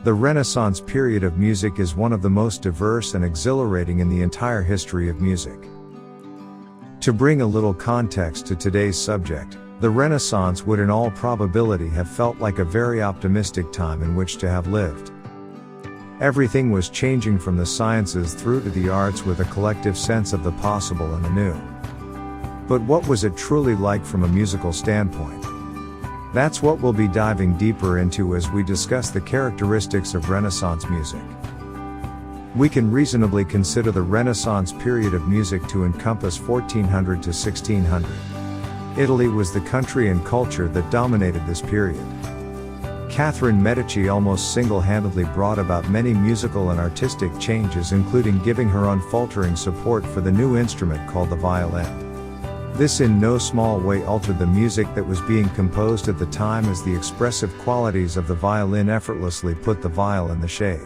The Renaissance period of music is one of the most diverse and exhilarating in the entire history of music. To bring a little context to today's subject, the Renaissance would in all probability have felt like a very optimistic time in which to have lived. Everything was changing from the sciences through to the arts with a collective sense of the possible and the new. But what was it truly like from a musical standpoint? That's what we'll be diving deeper into as we discuss the characteristics of Renaissance music. We can reasonably consider the Renaissance period of music to encompass 1400 to 1600. Italy was the country and culture that dominated this period. Catherine Medici almost single-handedly brought about many musical and artistic changes, including giving her unfaltering support for the new instrument called the violin. This in no small way altered the music that was being composed at the time, as the expressive qualities of the violin effortlessly put the viol in the shade.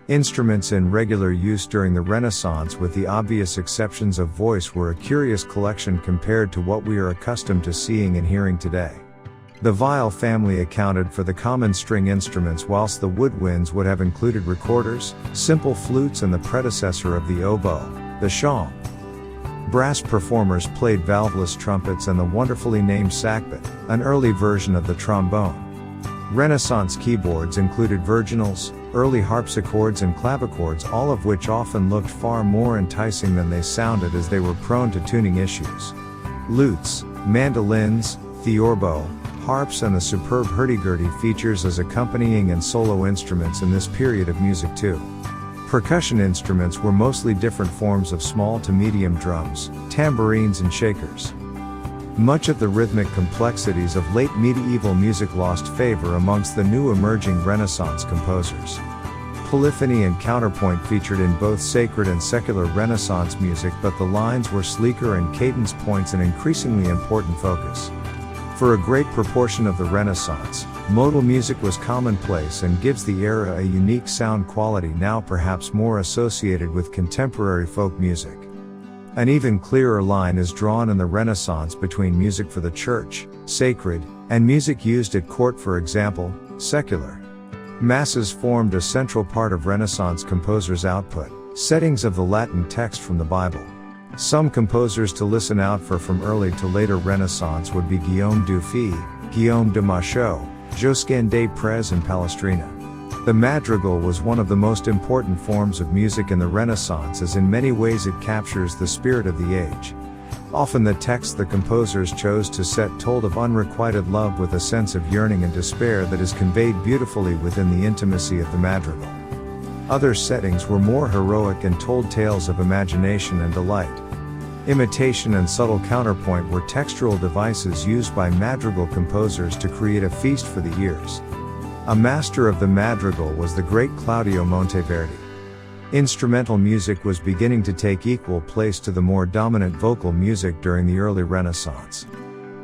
Instruments in regular use during the Renaissance, with the obvious exceptions of voice, were a curious collection compared to what we are accustomed to seeing and hearing today. The viol family accounted for the common string instruments, whilst the woodwinds would have included recorders, simple flutes, and the predecessor of the oboe, the shawm. Brass performers played valveless trumpets and the wonderfully named sackbut, an early version of the trombone. Renaissance keyboards included virginals, early harpsichords and clavichords, all of which often looked far more enticing than they sounded, as they were prone to tuning issues. Lutes, mandolins, theorbo, harps, and the superb hurdy-gurdy features as accompanying and solo instruments in this period of music too. Percussion instruments were mostly different forms of small to medium drums, tambourines, and shakers. Much of the rhythmic complexities of late medieval music lost favor amongst the new emerging Renaissance composers. Polyphony and counterpoint featured in both sacred and secular Renaissance music, but the lines were sleeker and cadence points an increasingly important focus. For a great proportion of the Renaissance, modal music was commonplace and gives the era a unique sound quality now perhaps more associated with contemporary folk music. An even clearer line is drawn in the Renaissance between music for the church, sacred, and music used at court, for example, secular. Masses formed a central part of Renaissance composers' output, settings of the Latin text from the Bible. Some composers to listen out for from early to later Renaissance would be Guillaume Dufy, Guillaume de Machaut, Josquin des Prez, and Palestrina. The madrigal was one of the most important forms of music in the Renaissance, as in many ways it captures the spirit of the age. Often the text the composers chose to set told of unrequited love with a sense of yearning and despair that is conveyed beautifully within the intimacy of the madrigal. Other settings were more heroic and told tales of imagination and delight. Imitation and subtle counterpoint were textural devices used by madrigal composers to create a feast for the ears. A master of the madrigal was the great Claudio Monteverdi. Instrumental music was beginning to take equal place to the more dominant vocal music during the early Renaissance.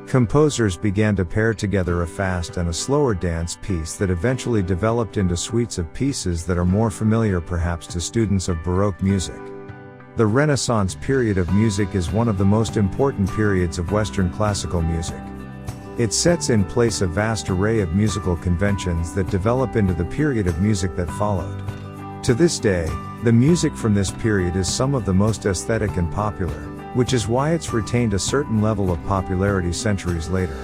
Composers began to pair together a fast and a slower dance piece that eventually developed into suites of pieces that are more familiar perhaps to students of Baroque music. The Renaissance period of music is one of the most important periods of Western classical music. It sets in place a vast array of musical conventions that develop into the period of music that followed. To this day, the music from this period is some of the most aesthetic and popular, which is why it's retained a certain level of popularity centuries later.